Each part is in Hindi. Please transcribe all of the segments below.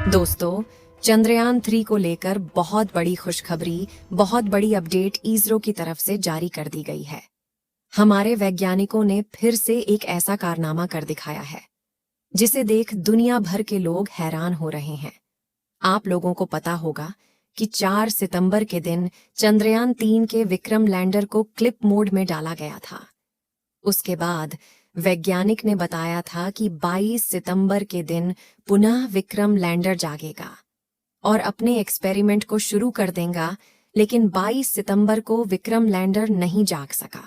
दोस्तों, चंद्रयान 3 को लेकर बहुत बड़ी खुशखबरी, बहुत बड़ी अपडेट इसरो की तरफ से जारी कर दी गई है। हमारे वैज्ञानिकों ने फिर से एक ऐसा कारनामा कर दिखाया है जिसे देख दुनिया भर के लोग हैरान हो रहे हैं। आप लोगों को पता होगा कि 4 सितंबर के दिन चंद्रयान 3 के विक्रम लैंडर को क्लिप मोड में डाला गया था। उसके बाद वैज्ञानिक ने बताया था कि 22 सितंबर के दिन पुनः विक्रम लैंडर जागेगा और अपने एक्सपेरिमेंट को शुरू कर देगा, लेकिन 22 सितंबर को विक्रम लैंडर नहीं जाग सका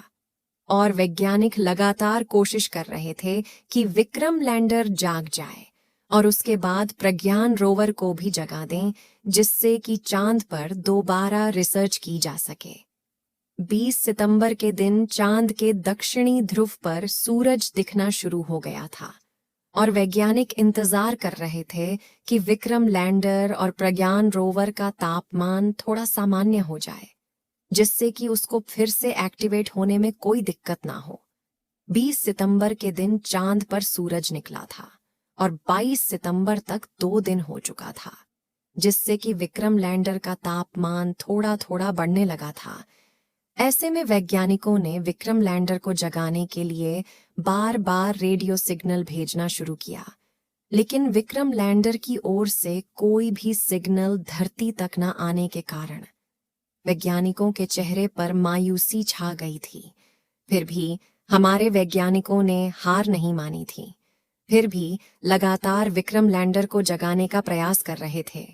और वैज्ञानिक लगातार कोशिश कर रहे थे कि विक्रम लैंडर जाग जाए और उसके बाद प्रज्ञान रोवर को भी जगा दें, जिससे कि चांद पर दोबारा रिसर्च की जा सके। 20 सितंबर के दिन चांद के दक्षिणी ध्रुव पर सूरज दिखना शुरू हो गया था और वैज्ञानिक इंतजार कर रहे थे कि विक्रम लैंडर और प्रज्ञान रोवर का तापमान थोड़ा सामान्य हो जाए, जिससे कि उसको फिर से एक्टिवेट होने में कोई दिक्कत ना हो। 20 सितंबर के दिन चांद पर सूरज निकला था और 22 सितंबर तक 2 दिन हो चुका था, जिससे कि विक्रम लैंडर का तापमान थोड़ा थोड़ा बढ़ने लगा था। ऐसे में वैज्ञानिकों ने विक्रम लैंडर को जगाने के लिए बार बार रेडियो सिग्नल भेजना शुरू किया, लेकिन विक्रम लैंडर की ओर से कोई भी सिग्नल धरती तक न आने के कारण वैज्ञानिकों के चेहरे पर मायूसी छा गई थी। फिर भी हमारे वैज्ञानिकों ने हार नहीं मानी थी। फिर भी लगातार विक्रम लैंडर को जगाने का प्रयास कर रहे थे।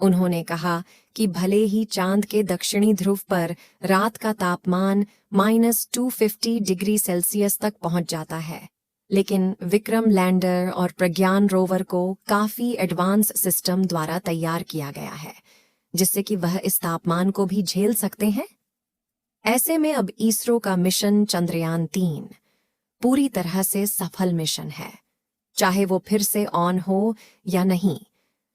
उन्होंने कहा कि भले ही चांद के दक्षिणी ध्रुव पर रात का तापमान -250 डिग्री सेल्सियस तक पहुंच जाता है, लेकिन विक्रम लैंडर और प्रज्ञान रोवर को काफी एडवांस सिस्टम द्वारा तैयार किया गया है, जिससे कि वह इस तापमान को भी झेल सकते हैं। ऐसे में अब इसरो का मिशन चंद्रयान 3 पूरी तरह से सफल मिशन है, चाहे वो फिर से ऑन हो या नहीं।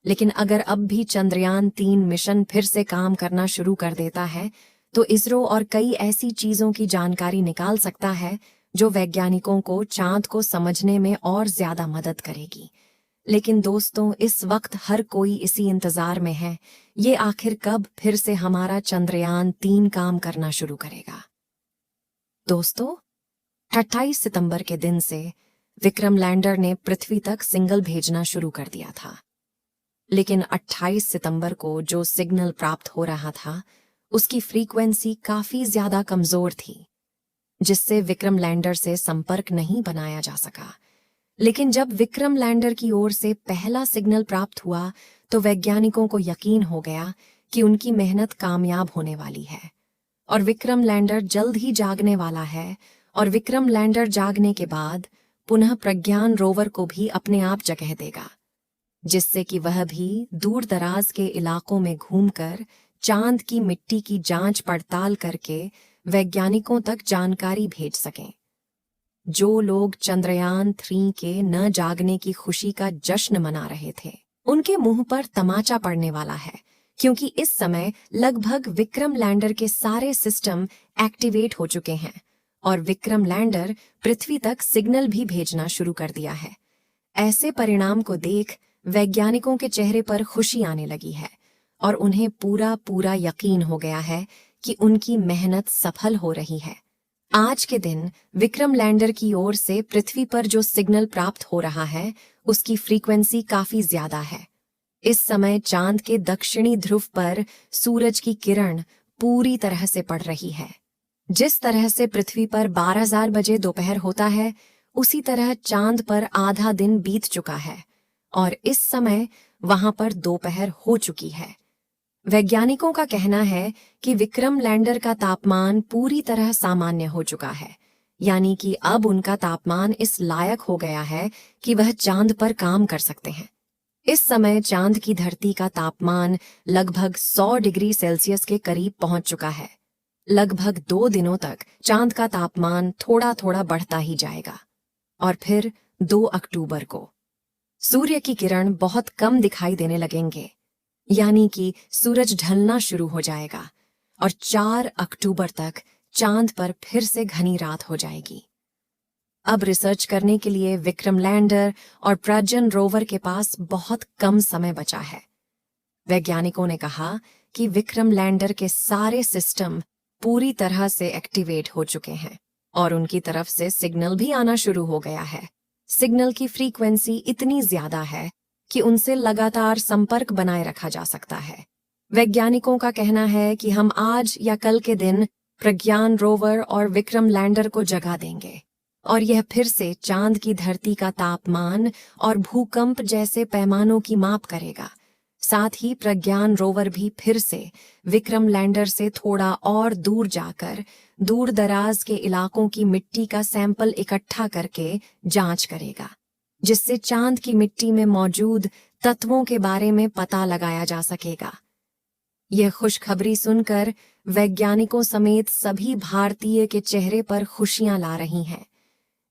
लेकिन अगर अब भी चंद्रयान 3 मिशन फिर से काम करना शुरू कर देता है, तो इसरो और कई ऐसी चीजों की जानकारी निकाल सकता है जो वैज्ञानिकों को चांद को समझने में और ज्यादा मदद करेगी। लेकिन दोस्तों, इस वक्त हर कोई इसी इंतजार में है, ये आखिर कब फिर से हमारा चंद्रयान 3 काम करना शुरू करेगा। दोस्तों, 28 सितंबर के दिन से विक्रम लैंडर ने पृथ्वी तक सिग्नल भेजना शुरू कर दिया था, लेकिन 28 सितंबर को जो सिग्नल प्राप्त हो रहा था उसकी फ्रीक्वेंसी काफी ज्यादा कमजोर थी, जिससे विक्रम लैंडर से संपर्क नहीं बनाया जा सका। लेकिन जब विक्रम लैंडर की ओर से पहला सिग्नल प्राप्त हुआ, तो वैज्ञानिकों को यकीन हो गया कि उनकी मेहनत कामयाब होने वाली है और विक्रम लैंडर जल्द ही जागने वाला है। और विक्रम लैंडर जागने के बाद पुनः प्रज्ञान रोवर को भी अपने आप जगह देगा, जिससे कि वह भी दूर दराज के इलाकों में घूमकर चांद की मिट्टी की जांच पड़ताल करके वैज्ञानिकों तक जानकारी भेज सकें। जो लोग चंद्रयान 3 के न जागने की खुशी का जश्न मना रहे थे, उनके मुंह पर तमाचा पड़ने वाला है, क्योंकि इस समय लगभग विक्रम लैंडर के सारे सिस्टम एक्टिवेट हो चुके हैं और विक्रम लैंडर पृथ्वी तक सिग्नल भी भेजना शुरू कर दिया है। ऐसे परिणाम को देख वैज्ञानिकों के चेहरे पर खुशी आने लगी है और उन्हें पूरा पूरा यकीन हो गया है कि उनकी मेहनत सफल हो रही है। आज के दिन विक्रम लैंडर की ओर से पृथ्वी पर जो सिग्नल प्राप्त हो रहा है उसकी फ्रीक्वेंसी काफी ज्यादा है। इस समय चांद के दक्षिणी ध्रुव पर सूरज की किरण पूरी तरह से पड़ रही है। जिस तरह से पृथ्वी पर 12,000 बजे दोपहर होता है, उसी तरह चांद पर आधा दिन बीत चुका है और इस समय वहां पर दोपहर हो चुकी है। वैज्ञानिकों का कहना है कि विक्रम लैंडर का तापमान पूरी तरह सामान्य हो चुका है, यानी कि अब उनका तापमान इस लायक हो गया है कि वह चांद पर काम कर सकते हैं। इस समय चांद की धरती का तापमान लगभग 100 डिग्री सेल्सियस के करीब पहुंच चुका है। लगभग 2 दिनों तक चांद का तापमान थोड़ा थोड़ा बढ़ता ही जाएगा और फिर 2 अक्टूबर को सूर्य की किरण बहुत कम दिखाई देने लगेंगे, यानी कि सूरज ढलना शुरू हो जाएगा और 4 अक्टूबर तक चांद पर फिर से घनी रात हो जाएगी। अब रिसर्च करने के लिए विक्रम लैंडर और प्रज्ञान रोवर के पास बहुत कम समय बचा है। वैज्ञानिकों ने कहा कि विक्रम लैंडर के सारे सिस्टम पूरी तरह से एक्टिवेट हो चुके हैं और उनकी तरफ से सिग्नल भी आना शुरू हो गया है। सिग्नल की फ्रीक्वेंसी इतनी ज्यादा है कि उनसे लगातार संपर्क बनाए रखा जा सकता है। वैज्ञानिकों का कहना है कि हम आज या कल के दिन प्रज्ञान रोवर और विक्रम लैंडर को जगा देंगे और यह फिर से चांद की धरती का तापमान और भूकंप जैसे पैमानों की माप करेगा। साथ ही प्रज्ञान रोवर भी फिर से विक्रम लैंडर से थोड़ा और दूर जाकर दूर दराज के इलाकों की मिट्टी का सैंपल इकट्ठा करके जांच करेगा, जिससे चांद की मिट्टी में मौजूद तत्वों के बारे में पता लगाया जा सकेगा। यह खुशखबरी सुनकर वैज्ञानिकों समेत सभी भारतीय के चेहरे पर खुशियां ला रही हैं।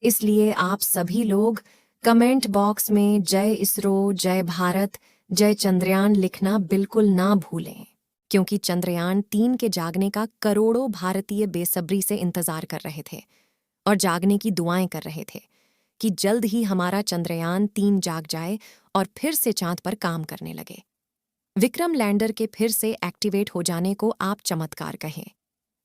इसलिए आप सभी लोग कमेंट बॉक्स में जय इसरो, जय भारत, जय चंद्रयान लिखना बिल्कुल ना भूलें, क्योंकि चंद्रयान 3 के जागने का करोड़ों भारतीय बेसब्री से इंतजार कर रहे थे और जागने की दुआएं कर रहे थे कि जल्द ही हमारा चंद्रयान 3 जाग जाए और फिर से चांद पर काम करने लगे। विक्रम लैंडर के फिर से एक्टिवेट हो जाने को आप चमत्कार कहें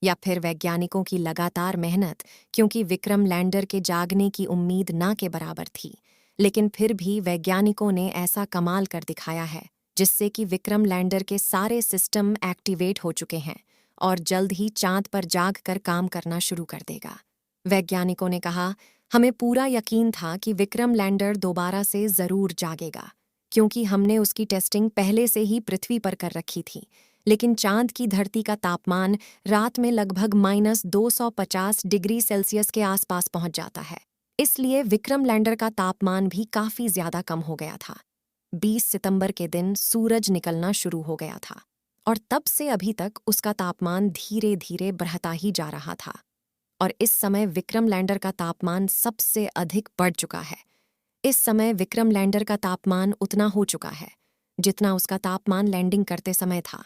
या फिर वैज्ञानिकों की लगातार मेहनत, क्योंकि विक्रम लैंडर के जागने की उम्मीद ना के बराबर थी, लेकिन फिर भी वैज्ञानिकों ने ऐसा कमाल कर दिखाया है जिससे कि विक्रम लैंडर के सारे सिस्टम एक्टिवेट हो चुके हैं और जल्द ही चांद पर जाग कर काम करना शुरू कर देगा। वैज्ञानिकों ने कहा, हमें पूरा यकीन था कि विक्रम लैंडर दोबारा से जरूर जागेगा, क्योंकि हमने उसकी टेस्टिंग पहले से ही पृथ्वी पर कर रखी थी। लेकिन चांद की धरती का तापमान रात में लगभग -250 डिग्री सेल्सियस के आसपास पहुंच जाता है, इसलिए विक्रम लैंडर का तापमान भी काफी ज्यादा कम हो गया था। 20 सितंबर के दिन सूरज निकलना शुरू हो गया था और तब से अभी तक उसका तापमान धीरे धीरे बढ़ता ही जा रहा था और इस समय विक्रम लैंडर का तापमान सबसे अधिक बढ़ चुका है। इस समय विक्रम लैंडर का तापमान उतना हो चुका है जितना उसका तापमान लैंडिंग करते समय था।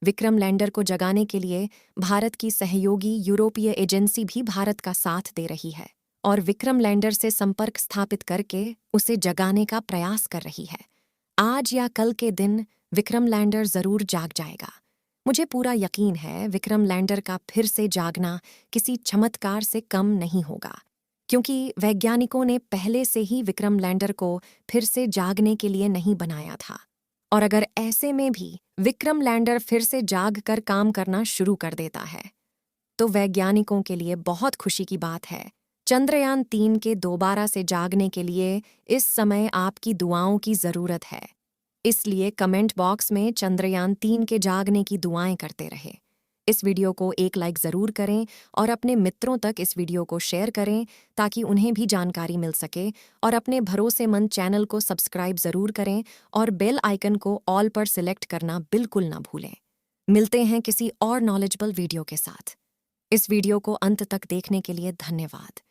विक्रम लैंडर को जगाने के लिए भारत की सहयोगी यूरोपीय एजेंसी भी भारत का साथ दे रही है और विक्रम लैंडर से संपर्क स्थापित करके उसे जगाने का प्रयास कर रही है। आज या कल के दिन विक्रम लैंडर जरूर जाग जाएगा। मुझे पूरा यकीन है विक्रम लैंडर का फिर से जागना किसी चमत्कार से कम नहीं होगा, क्योंकि वैज्ञानिकों ने पहले से ही विक्रम लैंडर को फिर से जागने के लिए नहीं बनाया था। और अगर ऐसे में भी विक्रम लैंडर फिर से जाग कर काम करना शुरू कर देता है तो वैज्ञानिकों के लिए बहुत खुशी की बात है। चंद्रयान 3 के दोबारा से जागने के लिए इस समय आपकी दुआओं की जरूरत है, इसलिए कमेंट बॉक्स में चंद्रयान 3 के जागने की दुआएं करते रहे। इस वीडियो को एक लाइक जरूर करें और अपने मित्रों तक इस वीडियो को शेयर करें ताकि उन्हें भी जानकारी मिल सके, और अपने भरोसेमंद चैनल को सब्सक्राइब जरूर करें और बेल आइकन को ऑल पर सिलेक्ट करना बिल्कुल ना भूलें। मिलते हैं किसी और नॉलेजेबल वीडियो के साथ। इस वीडियो को अंत तक देखने के लिए धन्यवाद।